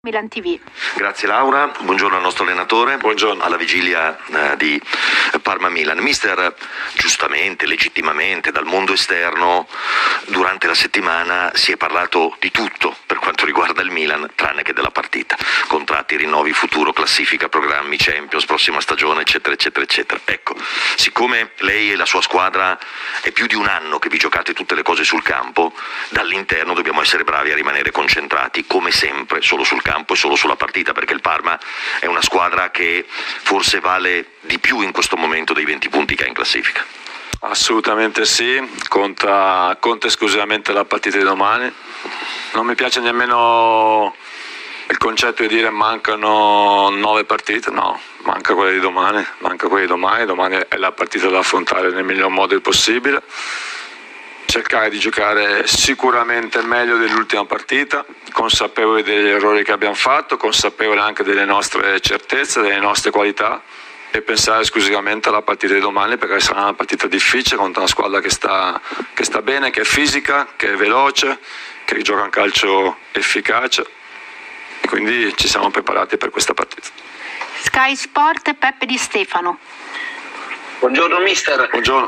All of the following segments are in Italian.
Milan TV. Grazie Laura, buongiorno al nostro allenatore. Buongiorno. Alla vigilia di Parma-Milan. Mister, giustamente, legittimamente, dal mondo esterno, durante la settimana si è parlato di tutto per quanto riguarda il Milan, tranne che della partita. Contratti, rinnovi, futuro, classifica, programmi, Champions, prossima stagione, eccetera, eccetera, eccetera. Ecco, siccome lei e la sua squadra è più di un anno che vi giocate tutte le cose sul campo, dall'interno dobbiamo essere bravi a rimanere concentrati, come sempre, solo sul campo e solo sulla partita, perché il Parma è una squadra che forse vale di più in questo momento dei 20 punti che ha in classifica. Assolutamente sì, conta esclusivamente la partita di domani. Non mi piace nemmeno il concetto di dire mancano 9 partite, no, manca quella di domani, domani è la partita da affrontare nel miglior modo possibile. Cercare di giocare sicuramente meglio dell'ultima partita, consapevoli degli errori che abbiamo fatto, consapevoli anche delle nostre certezze, delle nostre qualità, e pensare esclusivamente alla partita di domani, perché sarà una partita difficile contro una squadra che sta bene, che è fisica, che è veloce, che gioca un calcio efficace, e quindi ci siamo preparati per questa partita. Sky Sport, Peppe Di Stefano. Buongiorno mister. Buongiorno.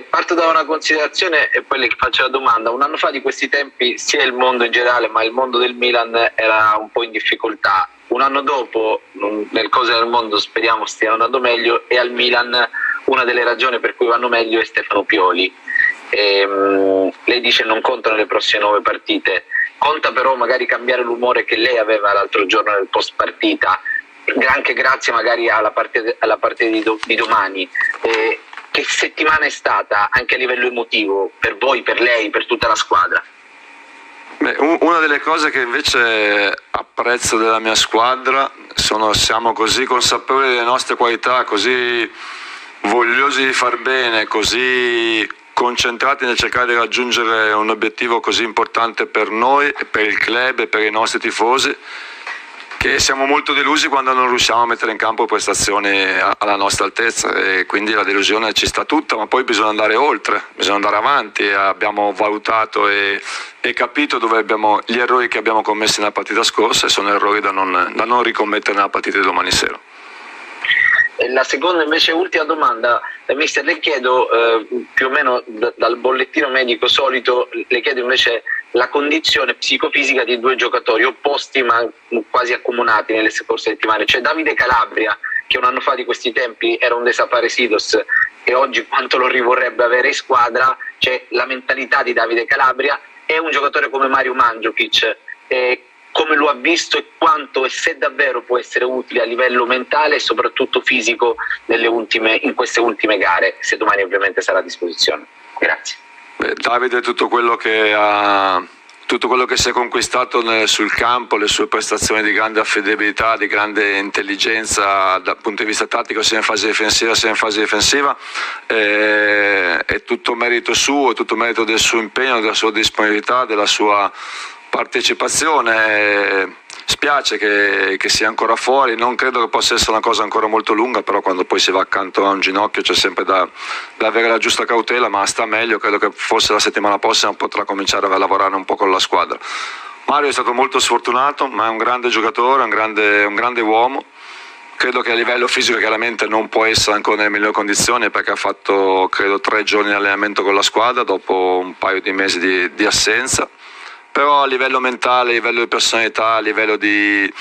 Parto da una considerazione e poi le faccio la domanda. Un anno fa di questi tempi sia il mondo in generale ma il mondo del Milan era un po' in difficoltà. Un anno dopo, nel cose del mondo speriamo stiano andando meglio, e al Milan una delle ragioni per cui vanno meglio è Stefano Pioli. Lei dice non contano le prossime 9 partite, conta però magari cambiare l'umore che lei aveva l'altro giorno nel post partita, anche grazie magari alla partita di domani. Che settimana è stata anche a livello emotivo per voi, per lei, per tutta la squadra? Beh, una delle cose che invece apprezzo della mia squadra siamo così consapevoli delle nostre qualità, così vogliosi di far bene, così concentrati nel cercare di raggiungere un obiettivo così importante per noi e per il club e per i nostri tifosi, che siamo molto delusi quando non riusciamo a mettere in campo prestazioni alla nostra altezza, e quindi la delusione ci sta tutta, ma poi bisogna andare oltre, bisogna andare avanti. Abbiamo valutato e capito gli errori che abbiamo commesso nella partita scorsa, e sono errori da non ricommettere nella partita di domani sera. E la seconda invece ultima domanda, mister, le chiedo più o meno dal bollettino medico solito, le chiedo invece la condizione psicofisica di 2 giocatori opposti ma quasi accomunati nelle scorse settimane, cioè Davide Calabria, che un anno fa di questi tempi era un desaparecidos e oggi quanto lo rivorrebbe avere in squadra, cioè la mentalità di Davide Calabria, e un giocatore come Mario Mandžukić, come lo ha visto e quanto e se davvero può essere utile a livello mentale e soprattutto fisico in queste ultime gare, se domani ovviamente sarà a disposizione. Grazie. Davide, tutto quello che si è conquistato sul campo, le sue prestazioni di grande affidabilità, di grande intelligenza dal punto di vista tattico, sia in fase difensiva, è tutto merito suo, è tutto merito del suo impegno, della sua disponibilità, della sua partecipazione. Spiace che sia ancora fuori, non credo che possa essere una cosa ancora molto lunga, però quando poi si va accanto a un ginocchio c'è sempre da avere la giusta cautela, ma sta meglio. Credo che forse la settimana prossima potrà cominciare a lavorare un po' con la squadra. Mario è stato molto sfortunato, ma è un grande giocatore, un grande uomo. Credo che a livello fisico chiaramente non può essere ancora nelle migliori condizioni, perché ha fatto credo 3 giorni di allenamento con la squadra dopo un paio di mesi di assenza. Però a livello mentale, a livello di personalità, a livello di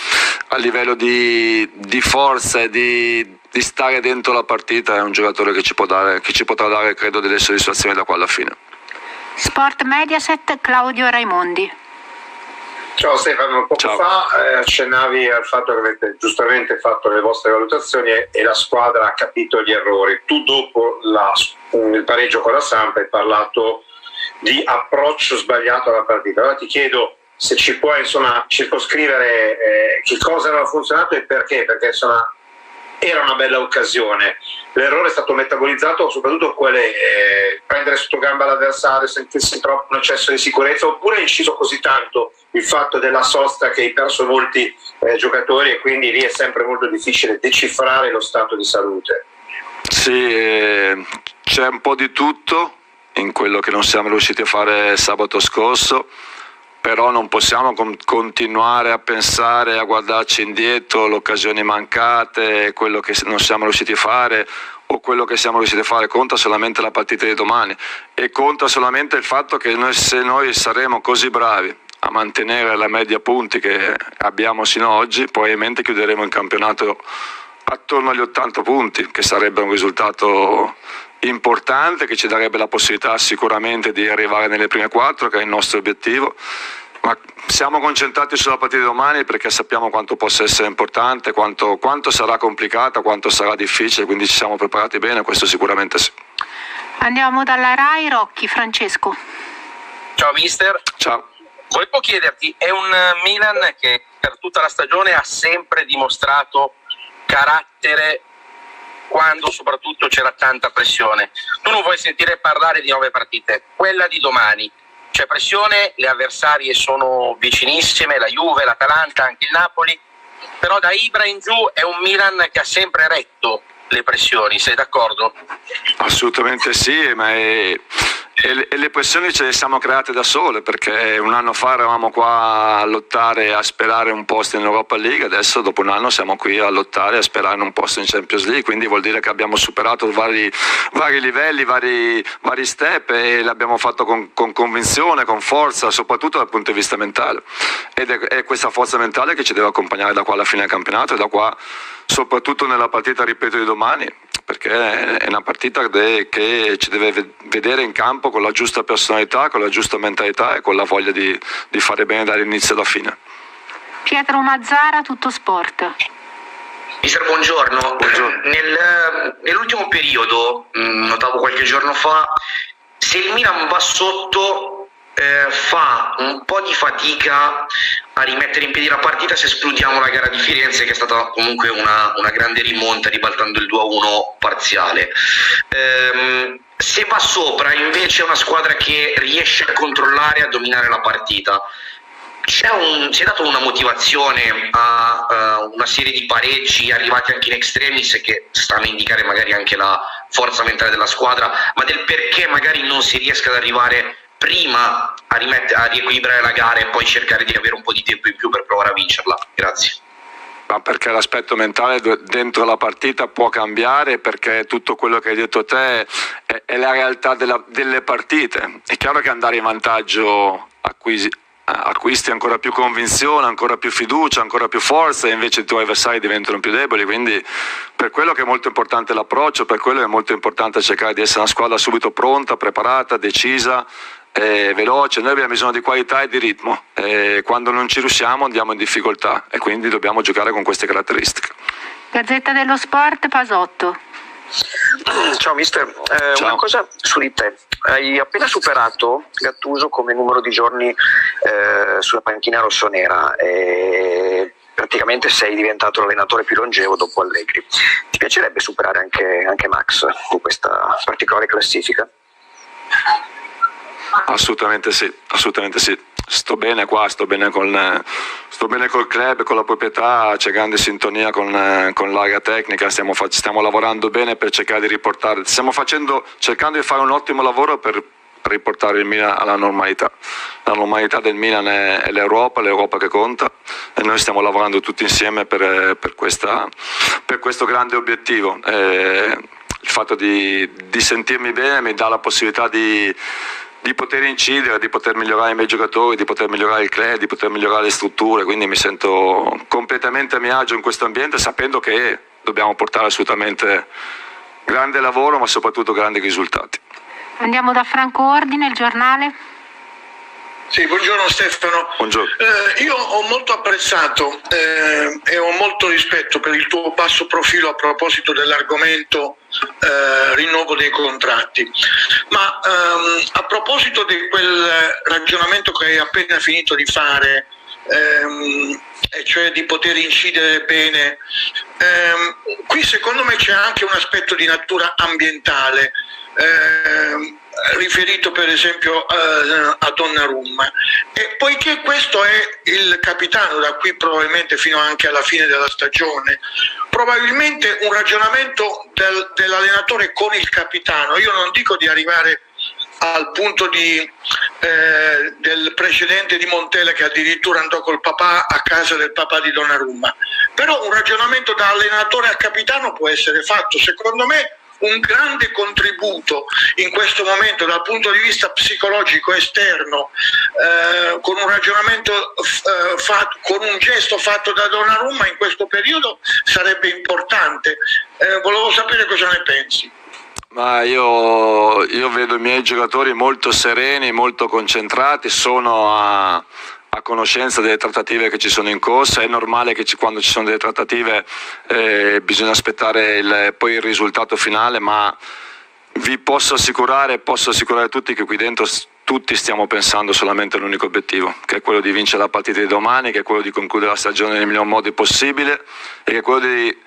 forza e di stare dentro la partita, è un giocatore che ci potrà dare credo delle soddisfazioni da qua alla fine. Sport Mediaset, Claudio Raimondi. Ciao Stefano, poco fa accennavi al fatto che avete giustamente fatto le vostre valutazioni e la squadra ha capito gli errori. Tu dopo il pareggio con la Samp hai parlato di approccio sbagliato alla partita. Allora ti chiedo se ci puoi circoscrivere che cosa non ha funzionato e perché era una bella occasione. L'errore è stato metabolizzato soprattutto prendere sotto gamba l'avversario, sentirsi troppo un eccesso di sicurezza, oppure è inciso così tanto il fatto della sosta che hai perso molti giocatori e quindi lì è sempre molto difficile decifrare lo stato di salute? Sì, c'è un po' di tutto in quello che non siamo riusciti a fare sabato scorso. però non possiamo continuare a pensare, a guardarci indietro, le occasioni mancate, quello che non siamo riusciti a fare o quello che siamo riusciti a fare. Conta solamente la partita di domani e conta solamente il fatto che se noi saremo così bravi a mantenere la media punti che abbiamo sino ad oggi, probabilmente chiuderemo il campionato attorno agli 80 punti, che sarebbe un risultato importante, che ci darebbe la possibilità sicuramente di arrivare nelle prime 4, che è il nostro obiettivo. Ma siamo concentrati sulla partita di domani perché sappiamo quanto possa essere importante, quanto sarà complicata, quanto sarà difficile, quindi ci siamo preparati bene, questo sicuramente sì. Andiamo dalla Rai, Rocchi, Francesco. Ciao mister. Ciao. Volevo chiederti, è un Milan che per tutta la stagione ha sempre dimostrato carattere quando soprattutto c'era tanta pressione. Tu non vuoi sentire parlare di 9 partite, quella di domani c'è pressione, le avversarie sono vicinissime, la Juve, l'Atalanta, anche il Napoli, però da Ibra in giù è un Milan che ha sempre retto le pressioni, sei d'accordo? Assolutamente sì, ma e le pressioni ce le siamo create da sole, perché un anno fa eravamo qua a lottare, a sperare un posto in Europa League, adesso dopo un anno siamo qui a lottare, a sperare in un posto in Champions League, quindi vuol dire che abbiamo superato vari livelli, vari step, e l'abbiamo fatto con convinzione, con forza, soprattutto dal punto di vista mentale, ed è questa forza mentale che ci deve accompagnare da qua alla fine del campionato e da qua soprattutto nella partita, ripeto, di domani, perché è una partita che ci deve vedere in campo con la giusta personalità, con la giusta mentalità e con la voglia di fare bene dall'inizio alla fine. Pietro Mazzara, Tutto Sport. Mister, buongiorno. Buongiorno. Nell'ultimo periodo, notavo qualche giorno fa, se il Milan va sotto fa un po' di fatica a rimettere in piedi la partita, se escludiamo la gara di Firenze, che è stata comunque una grande rimonta ribaltando il 2-1 parziale. Se va sopra invece è una squadra che riesce a controllare e a dominare la partita. Si è dato una motivazione a una serie di pareggi arrivati anche in extremis che stanno a indicare magari anche la forza mentale della squadra, ma del perché magari non si riesca ad arrivare prima a riequilibrare la gara e poi cercare di avere un po' di tempo in più per provare a vincerla. Grazie. Ma perché l'aspetto mentale dentro la partita può cambiare, perché tutto quello che hai detto te è la realtà delle partite. È chiaro che andare in vantaggio acquisti ancora più convinzione, ancora più fiducia, ancora più forza, e invece i tuoi avversari diventano più deboli, quindi per quello che è molto importante l'approccio, per quello è molto importante cercare di essere una squadra subito pronta, preparata, decisa, veloce. Noi abbiamo bisogno di qualità e di ritmo, e quando non ci riusciamo andiamo in difficoltà, e quindi dobbiamo giocare con queste caratteristiche. Gazzetta dello Sport, Pasotto. Ciao mister, Ciao. Una cosa su di te, hai appena superato Gattuso come numero di giorni sulla panchina rossonera e praticamente sei diventato l'allenatore più longevo dopo Allegri. Ti piacerebbe superare anche Max in questa particolare classifica? Assolutamente sì, assolutamente sì. Sto bene qua, sto bene col club, con la proprietà, c'è grande sintonia con l'area tecnica, stiamo lavorando bene per cercare di riportare, cercando di fare un ottimo lavoro per riportare il Milan alla normalità. La normalità del Milan è l'Europa che conta, e noi stiamo lavorando tutti insieme per questo grande obiettivo. Il fatto di sentirmi bene mi dà la possibilità di poter incidere, di poter migliorare i miei giocatori, di poter migliorare il club, di poter migliorare le strutture, quindi mi sento completamente a mio agio in questo ambiente, sapendo che dobbiamo portare assolutamente grande lavoro, ma soprattutto grandi risultati. Andiamo da Franco Ordine, Il Giornale. Sì, buongiorno Stefano. Buongiorno. Io ho molto apprezzato e ho molto rispetto per il tuo basso profilo a proposito dell'argomento rinnovo dei contratti, ma a proposito di quel ragionamento che hai appena finito di fare, e cioè di poter incidere bene, qui secondo me c'è anche un aspetto di natura ambientale, riferito per esempio a Donnarumma, e poiché questo è il capitano da qui probabilmente fino anche alla fine della stagione, probabilmente un ragionamento dell'allenatore con il capitano, io non dico di arrivare al punto del precedente di Montella, che addirittura andò col papà a casa del papà di Donnarumma. Però un ragionamento da allenatore a capitano può essere fatto. Secondo me un grande contributo in questo momento dal punto di vista psicologico esterno, con un ragionamento con un gesto fatto da Donnarumma in questo periodo sarebbe importante. Volevo sapere cosa ne pensi. Ma io vedo i miei giocatori molto sereni, molto concentrati, sono a conoscenza delle trattative che ci sono in corsa. È normale che quando ci sono delle trattative bisogna aspettare poi il risultato finale, ma vi posso assicurare tutti che qui dentro tutti stiamo pensando solamente all'unico obiettivo, che è quello di vincere la partita di domani, che è quello di concludere la stagione nel miglior modo possibile e che è quello di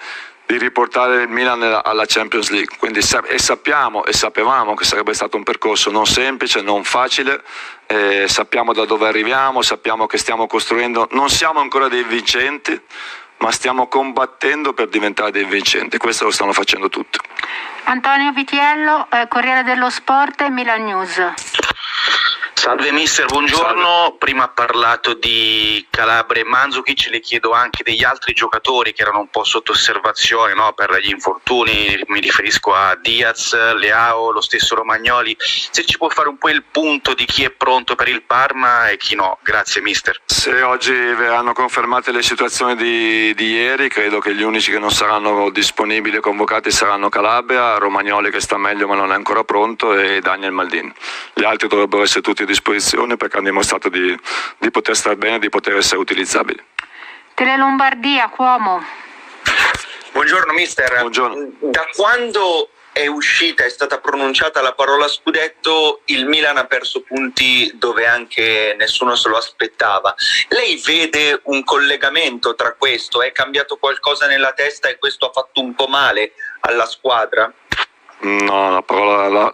riportare il Milan alla Champions League. Quindi sapevamo che sarebbe stato un percorso non semplice, non facile, sappiamo da dove arriviamo, sappiamo che stiamo costruendo, non siamo ancora dei vincenti, ma stiamo combattendo per diventare dei vincenti. Questo lo stanno facendo tutti. Antonio Vitiello, Corriere dello Sport e Milan News. Salve mister, buongiorno. Salve. Prima ha parlato di Calabria e Mandzukic, le chiedo anche degli altri giocatori che erano un po' sotto osservazione, no, per gli infortuni, mi riferisco a Diaz, Leao, lo stesso Romagnoli, se ci può fare un po' il punto di chi è pronto per il Parma e chi no. Grazie mister. Se oggi verranno confermate le situazioni di ieri, credo che gli unici che non saranno disponibili e convocati saranno Calabria, Romagnoli che sta meglio ma non è ancora pronto e Daniel Maldini. Gli altri dovrebbero essere tutti a disposizione perché hanno dimostrato di poter stare bene e di poter essere utilizzabili. Tele Lombardia, Cuomo. Buongiorno mister. Buongiorno. Da quando è stata pronunciata la parola scudetto, il Milan ha perso punti dove anche nessuno se lo aspettava. Lei vede un collegamento tra questo? È cambiato qualcosa nella testa e questo ha fatto un po' male alla squadra? No,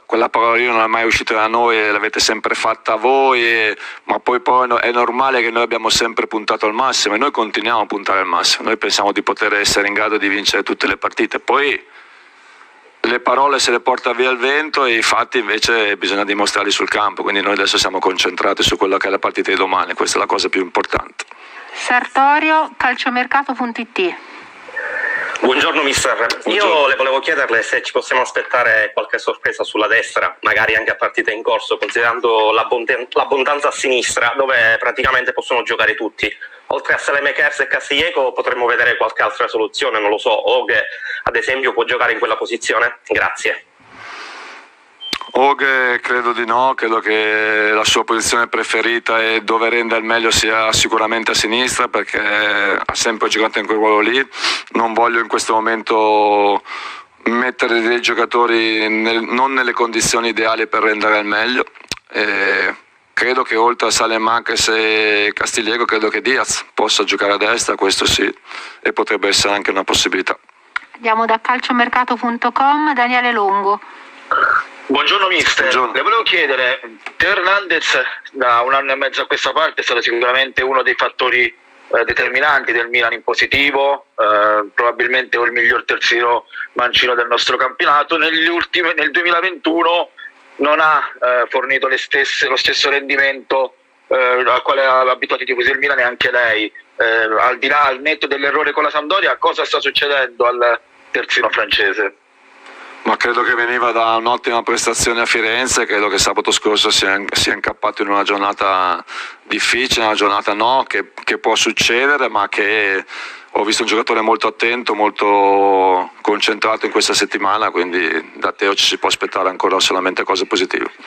quella parola lì non è mai uscita da noi, l'avete sempre fatta voi, ma poi è normale che noi abbiamo sempre puntato al massimo e noi continuiamo a puntare al massimo. Noi pensiamo di poter essere in grado di vincere tutte le partite, poi le parole se le porta via il vento e i fatti invece bisogna dimostrarli sul campo, quindi noi adesso siamo concentrati su quella che è la partita di domani, questa è la cosa più importante. Sartorio, calciomercato.it. Buongiorno mister, io le volevo chiederle se ci possiamo aspettare qualche sorpresa sulla destra, magari anche a partita in corso, considerando l'abbondanza a sinistra dove praticamente possono giocare tutti. Oltre a Saelemaekers e Castillejo potremmo vedere qualche altra soluzione, non lo so, Oghe ad esempio può giocare in quella posizione? Grazie. Oghe credo di no, credo che la sua posizione preferita e dove rende il meglio sia sicuramente a sinistra perché ha sempre giocato in quel ruolo lì. Non voglio in questo momento mettere dei giocatori non nelle condizioni ideali per rendere il meglio. Credo che oltre a Saelemaekers e Castillejo credo che Diaz possa giocare a destra, questo sì, e potrebbe essere anche una possibilità. Andiamo da calciomercato.com, Daniele Longo. Buongiorno mister, Buongiorno. Le volevo chiedere, Teo Hernandez da un anno e mezzo a questa parte è stato sicuramente uno dei fattori determinanti del Milan in positivo, probabilmente il miglior terzino mancino del nostro campionato. Nel 2021 non ha fornito lo stesso rendimento al quale ha abituato i tifosi del Milan e anche lei. Al netto dell'errore con la Sampdoria, cosa sta succedendo al terzino francese? Ma credo che veniva da un'ottima prestazione a Firenze, credo che sabato scorso sia incappato in una giornata difficile, una giornata che può succedere, ma che ho visto un giocatore molto attento, molto concentrato in questa settimana, quindi da Teo ci si può aspettare ancora solamente cose positive.